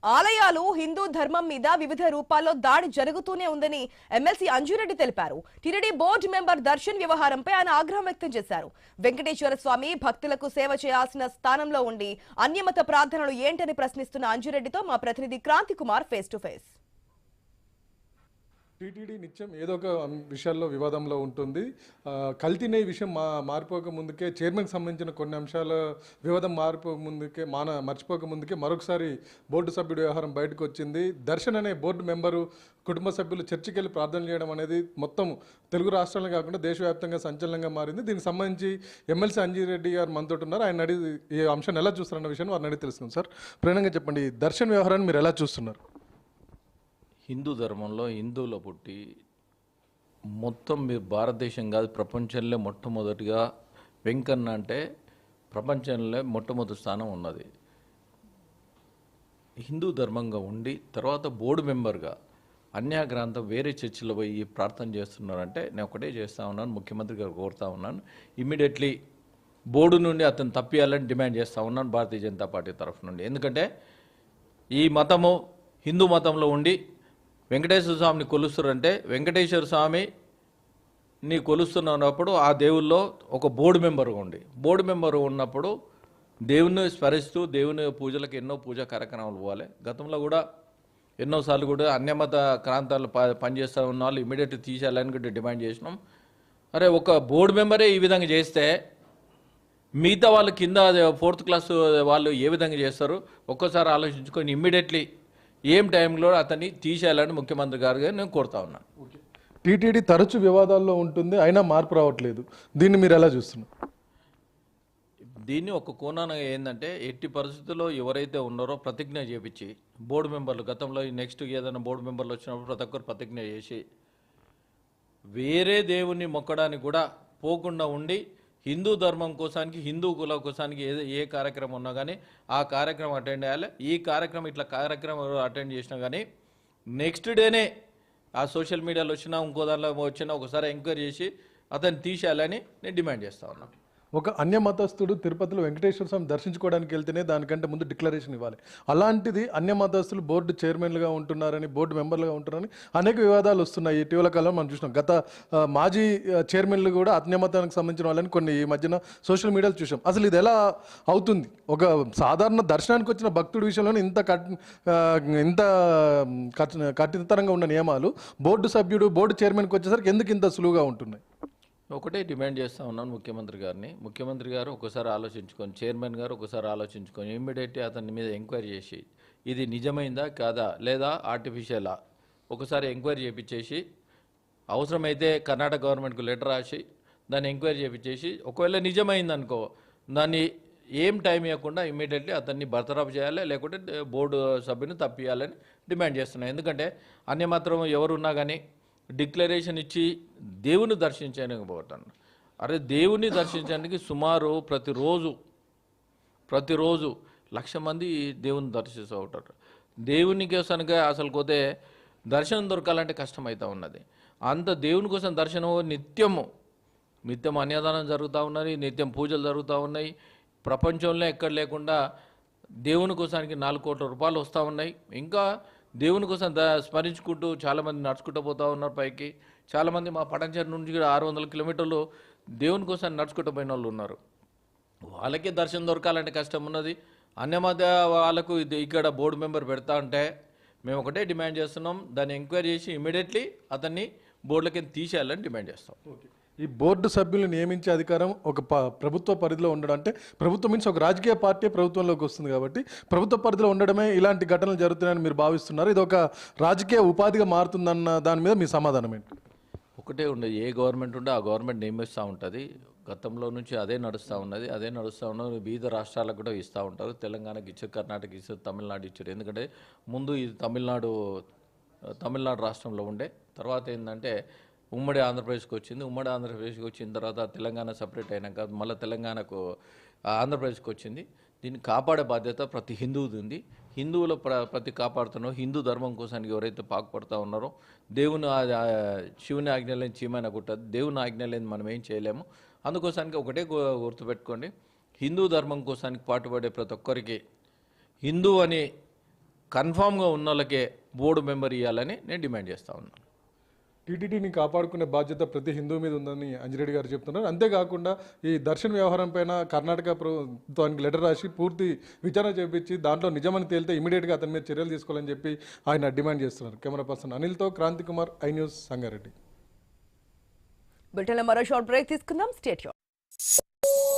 ఆలయాలు హిందూ ధర్మం మీద వివిధ రూపాల్లో దాడి జరుగుతూనే ఉందని ఎమ్మెల్సీ అంజురెడ్డి తెలిపారు. టీటీడీ బోర్డు మెంబర్ దర్శన్ వ్యవహారంపై ఆయన ఆగ్రహం వ్యక్తం చేశారు. వెంకటేశ్వర స్వామి భక్తులకు సేవ చేయాల్సిన స్థానంలో ఉండి అన్యమత ప్రార్థనలు ఏంటని ప్రశ్నిస్తున్న అంజురెడ్డితో మా ప్రతినిధి Kranti Kumar face to face. TTD నిత్యం ఏదో ఒక విషయాల్లో వివాదంలో ఉంటుంది. కల్తీనే విషయం మారిపోక ముందుకే చైర్మన్కి సంబంధించిన కొన్ని అంశాల వివాదం మర్చిపోక ముందుకే మరొకసారి బోర్డు సభ్యుడి వ్యవహారం బయటకు వచ్చింది. దర్శన్ అనే బోర్డు మెంబరు కుటుంబ సభ్యులు చర్చికి వెళ్ళి ప్రార్థన చేయడం అనేది మొత్తం తెలుగు రాష్ట్రాల్లో కాకుండా దేశవ్యాప్తంగా సంచలనంగా మారింది. దీనికి సంబంధించి ఎమ్మెల్సీ అంజిరెడ్డి గారు మనతో ఉన్నారు. ఆయన అడిగి ఈ అంశాన్ని ఎలా చూస్తారన్న విషయాన్ని వారిని అడిగి తెలుసుకుంది. సార్, ప్రేరణంగా చెప్పండి, దర్శన్ వ్యవహారాన్ని మీరు ఎలా చూస్తున్నారు? హిందూ ధర్మంలో హిందువుల పుట్టి మొత్తం మీరు భారతదేశం కాదు ప్రపంచంలో మొట్టమొదటిగా వెంకన్న అంటే ప్రపంచంలో మొట్టమొదటి స్థానం ఉన్నది. హిందూ ధర్మంగా ఉండి తర్వాత బోర్డు మెంబర్గా అన్యాగ్రాంతం వేరే చర్చిలో పోయి ప్రార్థన చేస్తున్నారంటే నేను ఒకటే చేస్తూ ఉన్నాను, ముఖ్యమంత్రి గారు కోరుతా ఉన్నాను, ఇమ్మీడియట్లీ బోర్డు నుండి అతను తప్పియాలని డిమాండ్ చేస్తూ ఉన్నాను భారతీయ జనతా పార్టీ తరఫు నుండి. ఎందుకంటే ఈ మతము హిందూ మతంలో ఉండి వెంకటేశ్వర స్వామిని కొలుస్తారంటే వెంకటేశ్వర స్వామిని కొలుస్తున్నప్పుడు ఆ దేవుల్లో ఒక బోర్డు మెంబర్ ఉండి బోర్డు మెంబర్ ఉన్నప్పుడు దేవుని స్మరిస్తూ దేవుని పూజలకు ఎన్నో పూజా కార్యక్రమాలు పోవాలి. గతంలో కూడా ఎన్నోసార్లు కూడా అన్యమత ప్రాంతాలు పనిచేస్తూ ఉన్న వాళ్ళు ఇమీడియట్ తీసేయాలని కూడా డిమాండ్ చేసినాం. అరే ఒక బోర్డు మెంబరే ఈ విధంగా చేస్తే మిగతా వాళ్ళు కింద 4th క్లాస్ వాళ్ళు ఏ విధంగా చేస్తారు ఒక్కసారి ఆలోచించుకొని ఇమ్మీడియట్లీ ఏం టైంలో అతన్ని తీసేయాలని ముఖ్యమంత్రి గారు నేను కోరుతా ఉన్నాను. టీటీడీ తరచు వివాదాల్లో ఉంటుంది, అయినా మార్పు రావట్లేదు. దీన్ని మీరు ఎలా చూస్తున్నారు? దీన్ని ఒక కోణాన ఏంటంటే ఎట్టి పరిస్థితుల్లో ఎవరైతే ఉన్నారో ప్రతిజ్ఞ చేపించి బోర్డు మెంబర్లు గతంలో నెక్స్ట్ ఏదైనా బోర్డు మెంబర్లు వచ్చినప్పుడు ప్రతి ఒక్కరు ప్రతిజ్ఞ చేసి వేరే దేవుణ్ణి మొక్కడానికి కూడా పోకుండా ఉండి హిందూ ధర్మం కోసానికి హిందూ కుల కోసానికి ఏ కార్యక్రమం ఉన్నా కానీ ఆ కార్యక్రమం అటెండ్ అయ్యాలి. ఈ కార్యక్రమం ఇట్లా కార్యక్రమం అటెండ్ చేసినా కానీ నెక్స్ట్ డేనే ఆ సోషల్ మీడియాలో వచ్చినా ఇంకో దానిలో వచ్చినా ఒకసారి ఎంక్వైరీ చేసి అతన్ని తీసేయాలని నేను డిమాండ్ చేస్తా ఉన్నాను. ఒక అన్య మతస్థుడు తిరుపతిలో వెంకటేశ్వర స్వామి దర్శించుకోవడానికి వెళ్తేనే దానికంటే ముందు డిక్లరేషన్ ఇవ్వాలి. అలాంటిది అన్య మతస్థులు బోర్డు చైర్మన్లుగా ఉంటున్నారని బోర్డు మెంబర్లుగా ఉంటున్నారని అనేక వివాదాలు వస్తున్నాయి. ఇటీవల కాలంలో మనం చూసినాం. గత మాజీ చైర్మన్లు కూడా అన్య మతానికి సంబంధించిన వాళ్ళని కొన్ని ఈ మధ్యన సోషల్ మీడియాలో చూసాం. అసలు ఇది ఎలా అవుతుంది? ఒక సాధారణ దర్శనానికి వచ్చిన భక్తుడి విషయంలోనే ఇంత కఠినతరంగా ఉన్న నియమాలు బోర్డు సభ్యుడు బోర్డు చైర్మన్కి వచ్చేసరికి ఎందుకు ఇంత సులువుగా ఉంటున్నాయి? ఒకటే డిమాండ్ చేస్తూ ఉన్నాను ముఖ్యమంత్రి గారు ఒకసారి ఆలోచించుకొని చైర్మన్ గారు ఒకసారి ఆలోచించుకొని ఇమ్మీడియట్లీ అతని మీద ఎంక్వైరీ చేసి ఇది నిజమైందా కాదా లేదా ఆర్టిఫిషియలా ఒకసారి ఎంక్వైరీ చేయించేసి అవసరమైతే కర్ణాటక గవర్నమెంట్కు లెటర్ రాసి దాన్ని ఎంక్వైరీ చేయించేసి ఒకవేళ నిజమైందనుకో దాన్ని ఏం టైం ఇవ్వకుండా ఇమ్మీడియట్లీ అతన్ని బర్తరఫ్ చేయాలి, లేకుంటే బోర్డు సభ్యుని తప్పియాలని డిమాండ్ చేస్తున్నాను. ఎందుకంటే అన్యమాత్రం ఎవరున్నా కానీ డిక్లరేషన్ ఇచ్చి దేవుని దర్శించడానికి పోతాను. అరే దేవుని దర్శించడానికి సుమారు ప్రతిరోజు 1,00,000 మంది దేవుని దర్శిస్తూ ఉంటారు. దేవుని కోసానికే అసలు పోతే దర్శనం దొరకాలంటే కష్టమవుతూ ఉన్నది. అంత దేవుని కోసం దర్శనం నిత్యం అన్యదానం జరుగుతూ ఉన్నది, నిత్యం పూజలు జరుగుతూ ఉన్నాయి. ప్రపంచంలో ఎక్కడ లేకుండా దేవుని కోసానికి 4 కోట్ల రూపాయలు వస్తూ ఉన్నాయి. ఇంకా దేవుని కోసం స్మరించుకుంటూ చాలామంది నడుచుకుంటూ పోతూ ఉన్నారు పైకి. చాలామంది మా పటంచేరు నుంచి 600 కిలోమీటర్లు దేవుని కోసం నడుచుకుంటూ పోయిన వాళ్ళు ఉన్నారు. వాళ్ళకే దర్శనం దొరకాలంటే కష్టం ఉన్నది. అన్యమత వాళ్ళకు ఇక్కడ బోర్డు మెంబర్ పెడతా ఉంటే మేము ఒకటే డిమాండ్ చేస్తున్నాం, దాన్ని ఎంక్వైరీ చేసి ఇమీడియట్లీ అతన్ని బోర్డులకి తీసేయాలని డిమాండ్ చేస్తాం. ఈ బోర్డు సభ్యులు నియమించే అధికారం ఒక ప్రభుత్వ పరిధిలో ఉండడం, అంటే ప్రభుత్వం మీన్స్ ఒక రాజకీయ పార్టీ ప్రభుత్వంలోకి వస్తుంది కాబట్టి ప్రభుత్వ పరిధిలో ఉండడమే ఇలాంటి ఘటనలు జరుగుతున్నాయని మీరు భావిస్తున్నారు. ఇది ఒక రాజకీయ ఉపాధిగా మారుతుందన్న దాని మీద మీ సమాధానం ఏంటి? ఒకటే ఉండదు, ఏ గవర్నమెంట్ ఉంటే ఆ గవర్నమెంట్ నియమిస్తూ ఉంటుంది. గతంలో నుంచి అదే నడుస్తూ ఉన్నది. వివిధ రాష్ట్రాలకు కూడా ఇస్తూ ఉంటారు. తెలంగాణకి ఇచ్చారు, కర్ణాటక ఇచ్చారు, తమిళనాడు ఇచ్చారు. ఎందుకంటే ముందు ఇది తమిళనాడు రాష్ట్రంలో ఉండే, తర్వాత ఏంటంటే ఉమ్మడి ఆంధ్రప్రదేశ్కి వచ్చింది. ఉమ్మడి ఆంధ్రప్రదేశ్కి వచ్చిన తర్వాత తెలంగాణ సపరేట్ అయినాక మళ్ళీ తెలంగాణకు ఆంధ్రప్రదేశ్కి వచ్చింది. దీన్ని కాపాడే బాధ్యత ప్రతి హిందువుది ఉంది. హిందువుల ప్రతి కాపాడుతున్నారో హిందూ ధర్మం కోసానికి ఎవరైతే పాకుపడుతూ ఉన్నారో దేవుని శివుని ఆజ్ఞ లేని చీమైన గుట్టదు, దేవుని ఆజ్ఞ లేని మనం ఏం చేయలేము. అందుకోసానికి ఒకటే గుర్తుపెట్టుకోండి, హిందూ ధర్మం కోసానికి పాటుపడే ప్రతి ఒక్కరికి హిందూ అని కన్ఫామ్గా ఉన్న వాళ్ళకే బోర్డు మెంబర్ ఇవ్వాలని నేను డిమాండ్ చేస్తూ ఉన్నాను. టీటీడీని కాపాడుకునే బాధ్యత ప్రతి హిందూ మీద ఉందని అంజిరెడ్డి గారు చెప్తున్నారు. అంతేకాకుండా ఈ దర్శన్ వ్యవహారం పైన కర్ణాటక ప్రభుత్వానికి లెటర్ రాసి పూర్తి విచారణ చేపించి దాంట్లో నిజమని తేలితే ఇమీడియట్గా అతని మీద చర్యలు తీసుకోవాలని చెప్పి ఆయన డిమాండ్ చేస్తున్నారు. కెమెరా పర్సన్ అనిల్తో క్రాంతి కుమార్, ఐ న్యూస్, సంగారెడ్డి. బులెటిన్లో మరో షార్ట్ బ్రేక్ తీసుకుందాం. స్టేట్